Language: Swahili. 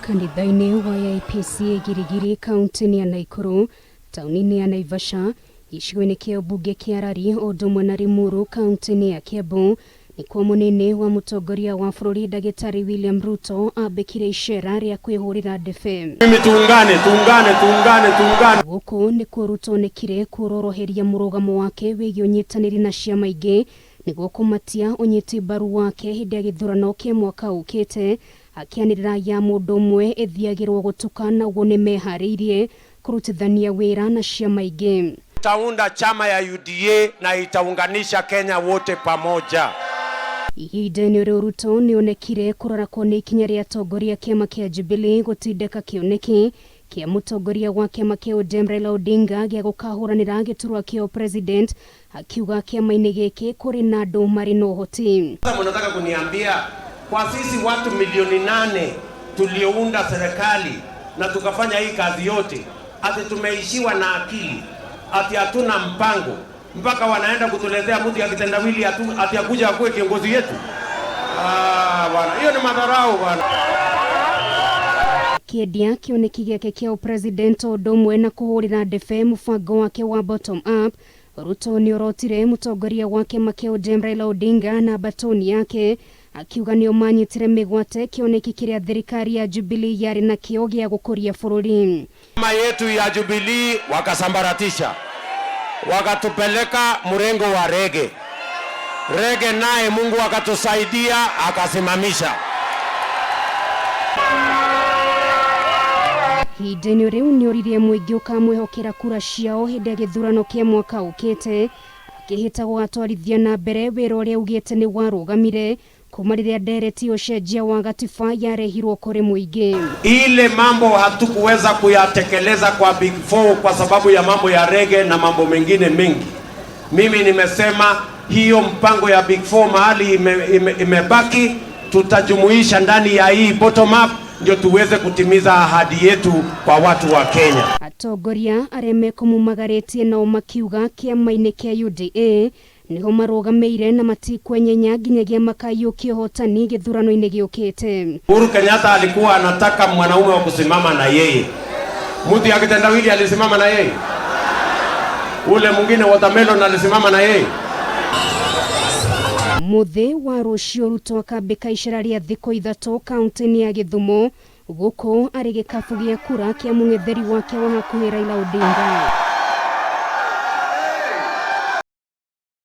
Kanitha-ini wa IPC girigiri kaunti-ini ya Nakuru, tauni-ini ya Naivasha, icigo-ini kia bunge kia Arari odumwe na Limuru kaunti-ini ya Kiambu, nikuo Munini wa mutongoria wa bururi Dr William Ruto ambikire icera ria kwihurira ndebe. Mimi tuungane. Guku nikuo Ruto onekire kuroroheria murugamo wake wigie unyitaniri na ciama ingi niguo kumatia unyiti mbaru wake hindi ya githurano kia mwaka ukite, akianirira ya mundu umwe ithiagirwo gutuka naguo ni nieharirie kurutithania wira na ciama ingi. Tutaunda chama ya UDA na itaunganisha Kenya wote pamoja. Ihinda-ini riu Ruto nionekire kurorakwo ni ikinya ria atongoria kiama kia Jubilee gutindika kioneki kia mutongoria wa kiama kia ODM Raila Odinga gia gukahuranira giturwa kia president, akiuga kiama-ini giki kuri na andu mari na uhoti. Sasa mnataka kuniambia kwa sisi watu milioni 8 tuliounda serikali na tukafanya hii kazi yote, ati tumeishiwa na akili, ati hatuna mpango, mpaka wanaenda kutuletea mtu ya kitendawili ati akuja akuwe kiongozi yetu? Bwana, hiyo ni madharau bwana. Kiendia kioneki giake kia president odumwe na kuhurira ndebe mubango wake wa bottom up, Ruto niorotire mutongoria wake kia ODM Raila Odinga na batoni yake, akiuga nio manyitire migwate kioneki kiria thirikari ya Jubilee yari na kio gia gukuria bururi. Chama yetu ya Jubilee wakasambaratisha, wakatupeleka mrengo wa rege, naye Mungu akatusaidia akasimamisha. Ihinda-ini riu nioririe muingi ukamwihokera kura ciao hindi ya githurano kia mwaka ukite, akihita gwatwarithia na mbere wira uria ugite ni warugamire kuma riria ndereti ucenjia wa gatiba yarehirwo kuri muingi. Ile mambo hatukuweza kuyatekeleza kwa Big Four kwa sababu ya mambo ya rege na mambo mengine mengi. Mimi nimesema hiyo mpango ya Big Four mahali imebaki, tutajumuisha ndani ya hii bottom up ndio tuweze kutimiza ahadi yetu kwa watu wa Kenya. Atongoria areme kumumagaritie na makiuga kiama-ini kia UDA niho marugameire na matikwenyenya nginyagia makayukia hotani githurano-ini giukite. Uhuru Kenyatta alikuwa anataka mwanaume wa kusimama na yeye. Mtu ya kitendawili alisimama na yeye. Ule mwingine watermelon alisimama na yeye. Muthe wa rucio Ruto akambika icera ria thikũ 3 kaunti-ini ya Githumo, guku ari gikabu gia kura kia mung'etheri wake wa hakuhi Raila Odinga.